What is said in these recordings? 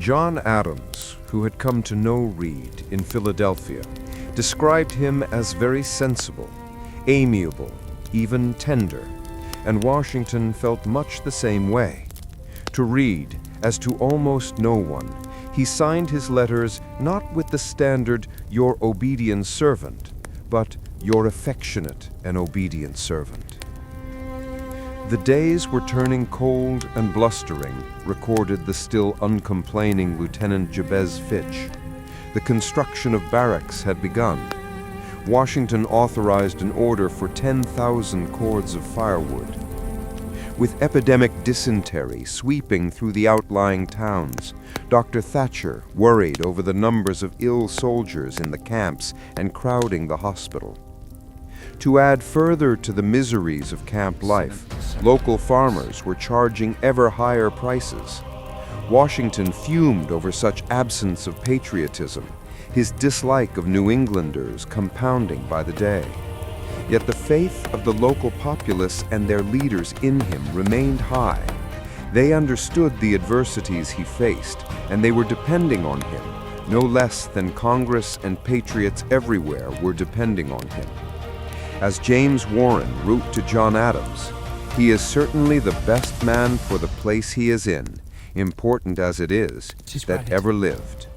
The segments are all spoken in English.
John Adams, who had come to know Reed in Philadelphia, described him as very sensible, amiable, even tender, and Washington felt much the same way. To Reed, as to almost no one, he signed his letters not with the standard "your obedient servant," but "your affectionate and obedient servant." The days were turning cold and blustering, recorded the still uncomplaining Lieutenant Jabez Fitch. The construction of barracks had begun. Washington authorized an order for 10,000 cords of firewood. With epidemic dysentery sweeping through the outlying towns, Dr. Thatcher worried over the numbers of ill soldiers in the camps and crowding the hospital. To add further to the miseries of camp life, local farmers were charging ever higher prices. Washington fumed over such absence of patriotism, his dislike of New Englanders compounding by the day. Yet the faith of the local populace and their leaders in him remained high. They understood the adversities he faced, and they were depending on him, no less than Congress and patriots everywhere were depending on him. As James Warren wrote to John Adams, "He is certainly the best man for the place he is in, important as it is, that ever lived."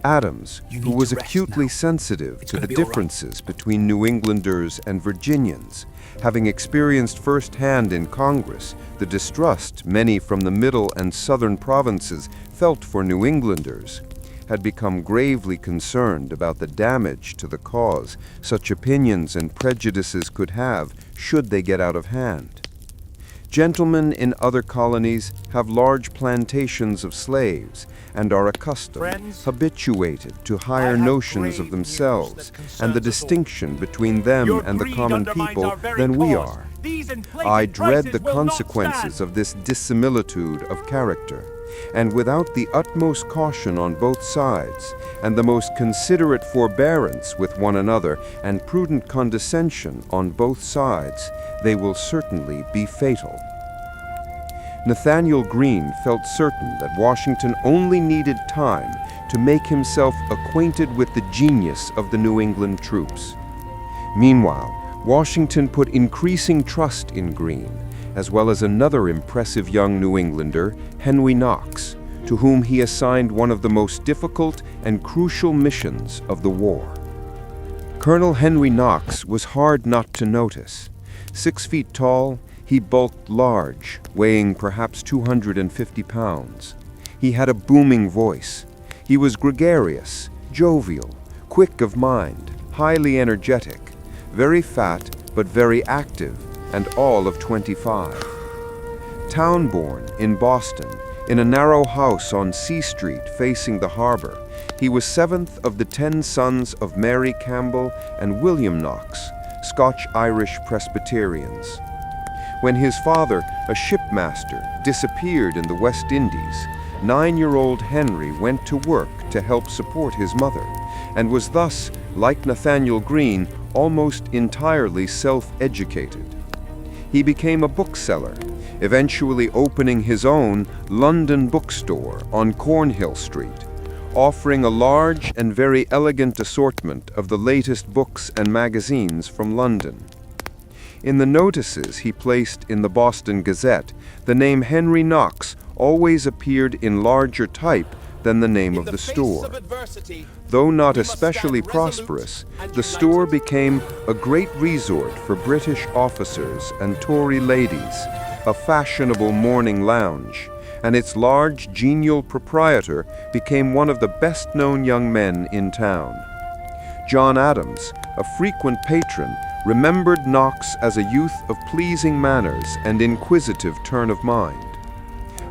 Adams, who was acutely sensitive to the differences between New Englanders and Virginians, having experienced firsthand in Congress the distrust many from the middle and southern provinces felt for New Englanders, had become gravely concerned about the damage to the cause such opinions and prejudices could have should they get out of hand. Gentlemen in other colonies have large plantations of slaves and are accustomed, habituated to higher notions of themselves and the distinction between them and the common people than we are. I dread the consequences of this dissimilitude of character, and without the utmost caution on both sides, and the most considerate forbearance with one another, and prudent condescension on both sides, they will certainly be fatal. Nathanael Greene felt certain that Washington only needed time to make himself acquainted with the genius of the New England troops. Meanwhile, Washington put increasing trust in Greene, as well as another impressive young New Englander, Henry Knox, to whom he assigned one of the most difficult and crucial missions of the war. Colonel Henry Knox was hard not to notice. 6 feet tall, he bulked large, weighing perhaps 250 pounds. He had a booming voice. He was gregarious, jovial, quick of mind, highly energetic, very fat but very active, and all of 25. Town-born in Boston, in a narrow house on C Street facing the harbor, he was 7th of the 10 sons of Mary Campbell and William Knox, Scotch-Irish Presbyterians. When his father, a shipmaster, disappeared in the West Indies, 9-year-old Henry went to work to help support his mother, and was thus, like Nathanael Greene, almost entirely self-educated. He became a bookseller, eventually opening his own London bookstore on Cornhill Street, offering a large and very elegant assortment of the latest books and magazines from London. In the notices he placed in the Boston Gazette, the name Henry Knox always appeared in larger type than the name of the store. Though not especially prosperous, the store became a great resort for British officers and Tory ladies, a fashionable morning lounge, and its large, genial proprietor became one of the best-known young men in town. John Adams, a frequent patron, remembered Knox as a youth of pleasing manners and inquisitive turn of mind.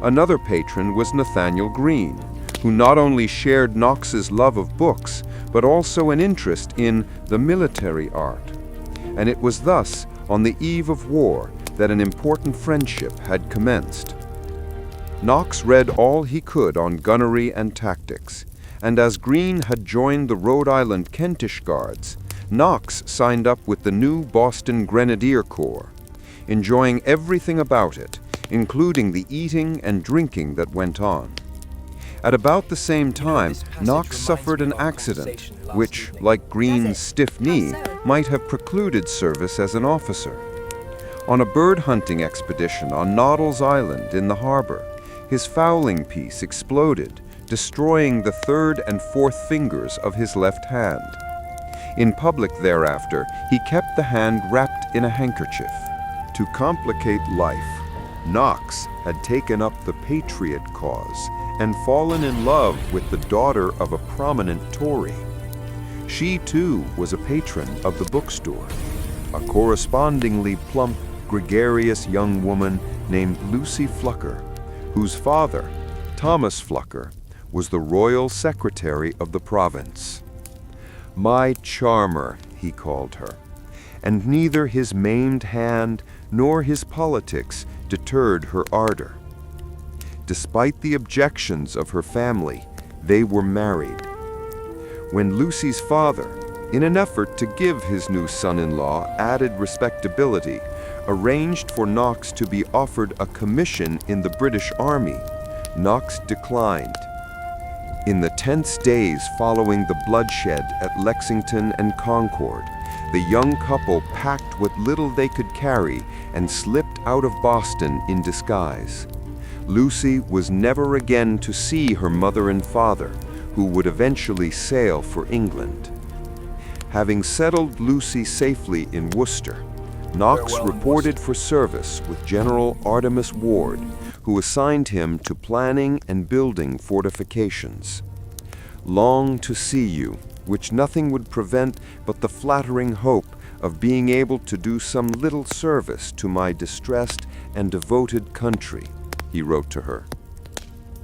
Another patron was Nathanael Greene, who not only shared Knox's love of books, but also an interest in the military art. And it was thus, on the eve of war, that an important friendship had commenced. Knox read all he could on gunnery and tactics, and as Greene had joined the Rhode Island Kentish Guards, Knox signed up with the new Boston Grenadier Corps, enjoying everything about it, including the eating and drinking that went on. At about the same time, Knox suffered an accident, which, like Green's stiff knee, might have precluded service as an officer. On a bird hunting expedition on Noddle's Island in the harbor, his fowling piece exploded, destroying the third and fourth fingers of his left hand. In public thereafter, he kept the hand wrapped in a handkerchief. To complicate life, Knox had taken up the Patriot cause and fallen in love with the daughter of a prominent Tory. She, too, was a patron of the bookstore, a correspondingly plump, gregarious young woman named Lucy Flucker, whose father, Thomas Flucker, was the royal secretary of the province. "My charmer," he called her, and neither his maimed hand nor his politics deterred her ardor. Despite the objections of her family, they were married. When Lucy's father, in an effort to give his new son-in-law added respectability, arranged for Knox to be offered a commission in the British Army, Knox declined. In the tense days following the bloodshed at Lexington and Concord, the young couple packed what little they could carry and slipped out of Boston in disguise. Lucy was never again to see her mother and father, who would eventually sail for England. Having settled Lucy safely in Worcester, Knox reported for service with General Artemus Ward, who assigned him to planning and building fortifications. "Long to see you, which nothing would prevent but the flattering hope of being able to do some little service to my distressed and devoted country," he wrote to her.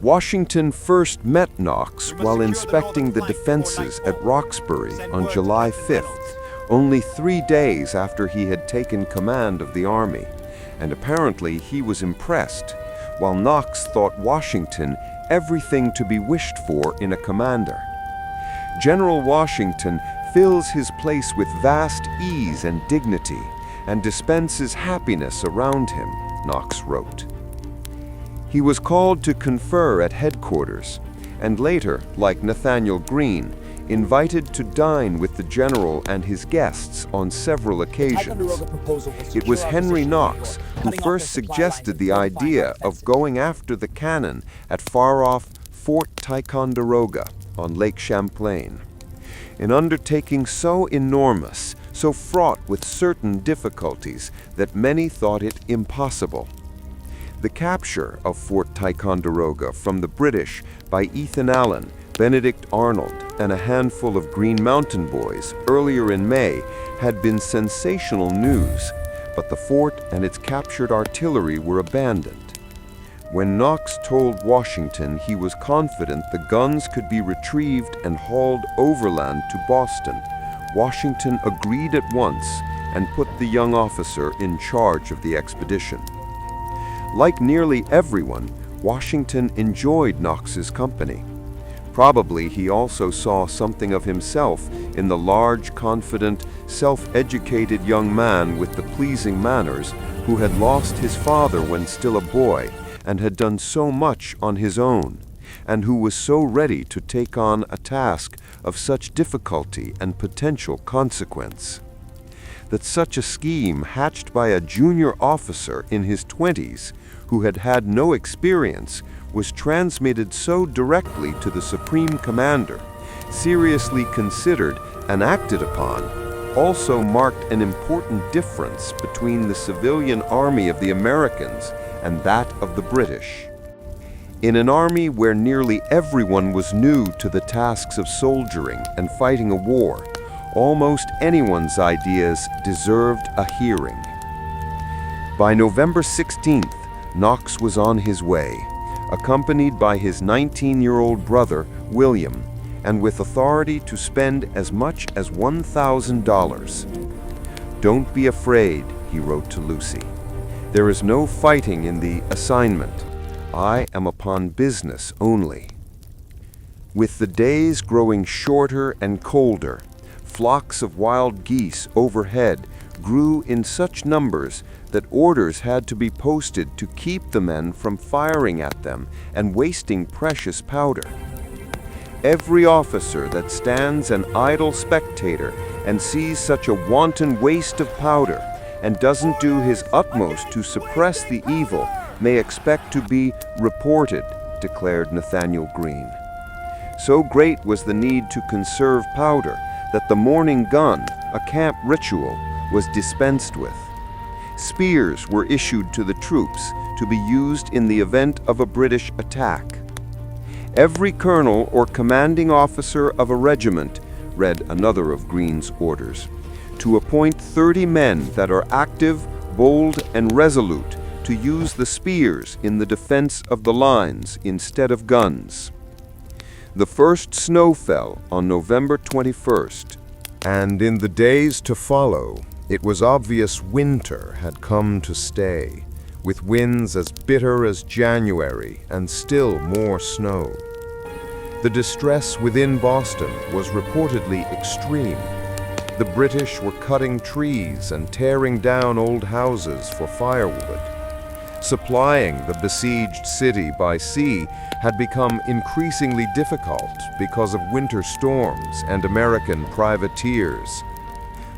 Washington first met Knox while inspecting the defenses at Roxbury on July 5th, only 3 days after he had taken command of the army, and apparently he was impressed, while Knox thought Washington everything to be wished for in a commander. "General Washington fills his place with vast ease and dignity, and dispenses happiness around him," Knox wrote. He was called to confer at headquarters, and later, like Nathanael Greene, invited to dine with the general and his guests on several occasions. It was Henry Knox who first suggested the idea of going after the cannon at far-off Fort Ticonderoga on Lake Champlain, an undertaking so enormous, so fraught with certain difficulties that many thought it impossible. The capture of Fort Ticonderoga from the British by Ethan Allen, Benedict Arnold, and a handful of Green Mountain Boys earlier in May had been sensational news, but the fort and its captured artillery were abandoned. When Knox told Washington he was confident the guns could be retrieved and hauled overland to Boston, Washington agreed at once and put the young officer in charge of the expedition. Like nearly everyone, Washington enjoyed Knox's company. Probably he also saw something of himself in the large, confident, self-educated young man with the pleasing manners who had lost his father when still a boy and had done so much on his own, and who was so ready to take on a task of such difficulty and potential consequence. That such a scheme hatched by a junior officer in his 20s who had had no experience was transmitted so directly to the Supreme Commander, seriously considered and acted upon, also marked an important difference between the civilian army of the Americans and that of the British. In an army where nearly everyone was new to the tasks of soldiering and fighting a war, almost anyone's ideas deserved a hearing. By November 16th, Knox was on his way, accompanied by his 19-year-old brother, William, and with authority to spend as much as $1,000. "Don't be afraid," he wrote to Lucy. "There is no fighting in the assignment. I am upon business only." With the days growing shorter and colder, flocks of wild geese overhead grew in such numbers that orders had to be posted to keep the men from firing at them and wasting precious powder. Every officer that stands an idle spectator and sees such a wanton waste of powder and doesn't do his utmost to suppress the evil may expect to be reported, declared Nathaniel Greene. So great was the need to conserve powder that the morning gun, a camp ritual, was dispensed with. Spears were issued to the troops to be used in the event of a British attack. Every colonel or commanding officer of a regiment, read another of Greene's orders, to appoint 30 men that are active, bold, and resolute to use the spears in the defense of the lines instead of guns. The first snow fell on November 21st, and in the days to follow, it was obvious winter had come to stay, with winds as bitter as January and still more snow. The distress within Boston was reportedly extreme. The British were cutting trees and tearing down old houses for firewood. Supplying the besieged city by sea had become increasingly difficult because of winter storms and American privateers.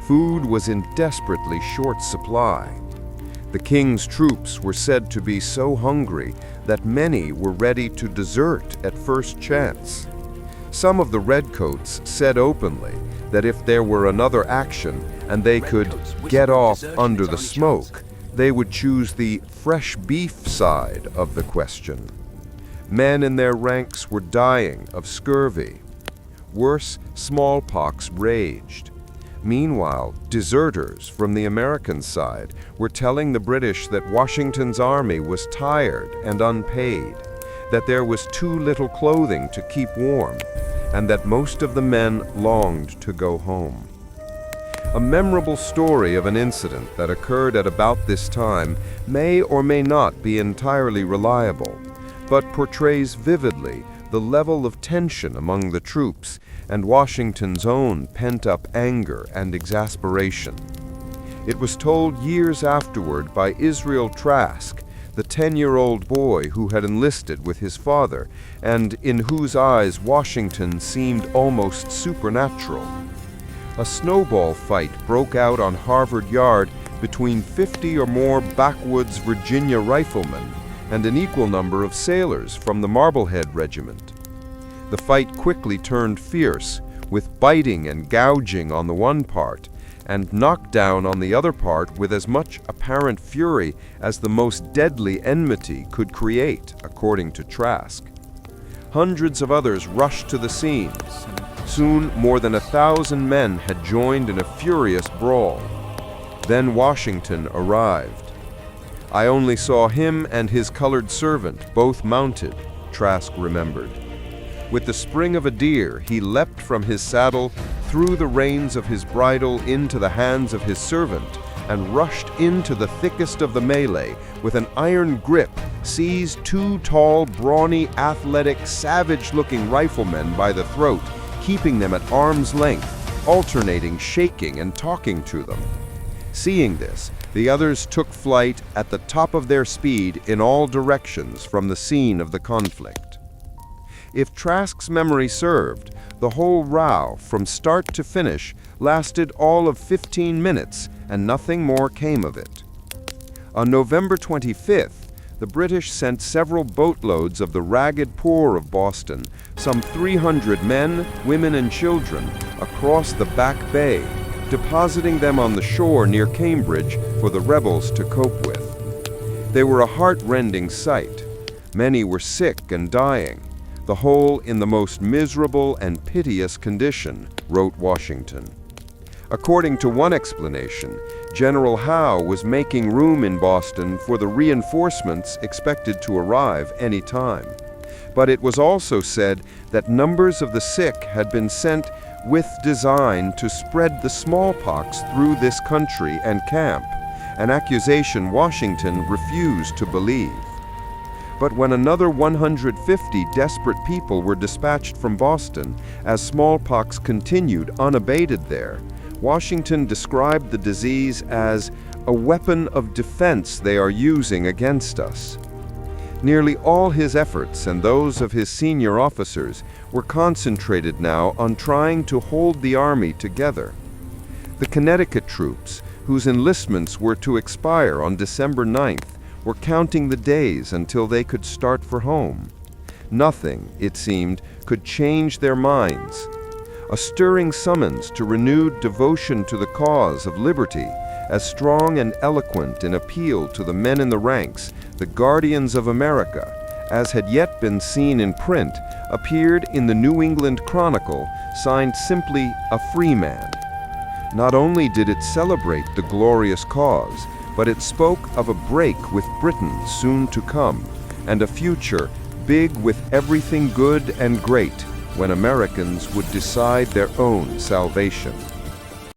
Food was in desperately short supply. The king's troops were said to be so hungry that many were ready to desert at first chance. Some of the redcoats said openly that if there were another action and they could get off under the smoke, they would choose the fresh beef side of the question. Men in their ranks were dying of scurvy. Worse, smallpox raged. Meanwhile, deserters from the American side were telling the British that Washington's army was tired and unpaid, that there was too little clothing to keep warm, and that most of the men longed to go home. A memorable story of an incident that occurred at about this time may or may not be entirely reliable, but portrays vividly the level of tension among the troops and Washington's own pent-up anger and exasperation. It was told years afterward by Israel Trask, the 10-year-old boy who had enlisted with his father and in whose eyes Washington seemed almost supernatural. A snowball fight broke out on Harvard Yard between 50 or more backwoods Virginia riflemen and an equal number of sailors from the Marblehead Regiment. The fight quickly turned fierce, with biting and gouging on the one part, and knockdown on the other part with as much apparent fury as the most deadly enmity could create, according to Trask. Hundreds of others rushed to the scene. Soon, more than 1,000 men had joined in a furious brawl. Then Washington arrived. I only saw him and his colored servant, both mounted, Trask remembered. With the spring of a deer, he leapt from his saddle, threw the reins of his bridle into the hands of his servant, and rushed into the thickest of the melee with an iron grip, seized 2 tall, brawny, athletic, savage-looking riflemen by the throat, keeping them at arm's length, alternating shaking and talking to them. Seeing this, the others took flight at the top of their speed in all directions from the scene of the conflict. If Trask's memory served, the whole row, from start to finish, lasted all of 15 minutes, and nothing more came of it. On November 25th, the British sent several boatloads of the ragged poor of Boston, some 300 men, women, and children, across the Back Bay, depositing them on the shore near Cambridge for the rebels to cope with. They were a heart-rending sight. Many were sick and dying, the whole in the most miserable and piteous condition, wrote Washington. According to one explanation, General Howe was making room in Boston for the reinforcements expected to arrive any time. But it was also said that numbers of the sick had been sent with design to spread the smallpox through this country and camp, an accusation Washington refused to believe. But when another 150 desperate people were dispatched from Boston, as smallpox continued unabated there, Washington described the disease as a weapon of defense they are using against us. Nearly all his efforts and those of his senior officers were concentrated now on trying to hold the army together. The Connecticut troops, whose enlistments were to expire on December 9th, were counting the days until they could start for home. Nothing, it seemed, could change their minds. A stirring summons to renewed devotion to the cause of liberty, as strong and eloquent an appeal to the men in the ranks, the guardians of America, as had yet been seen in print, appeared in the New England Chronicle, signed simply "A Free Man." Not only did it celebrate the glorious cause, but it spoke of a break with Britain soon to come, and a future big with everything good and great when Americans would decide their own salvation.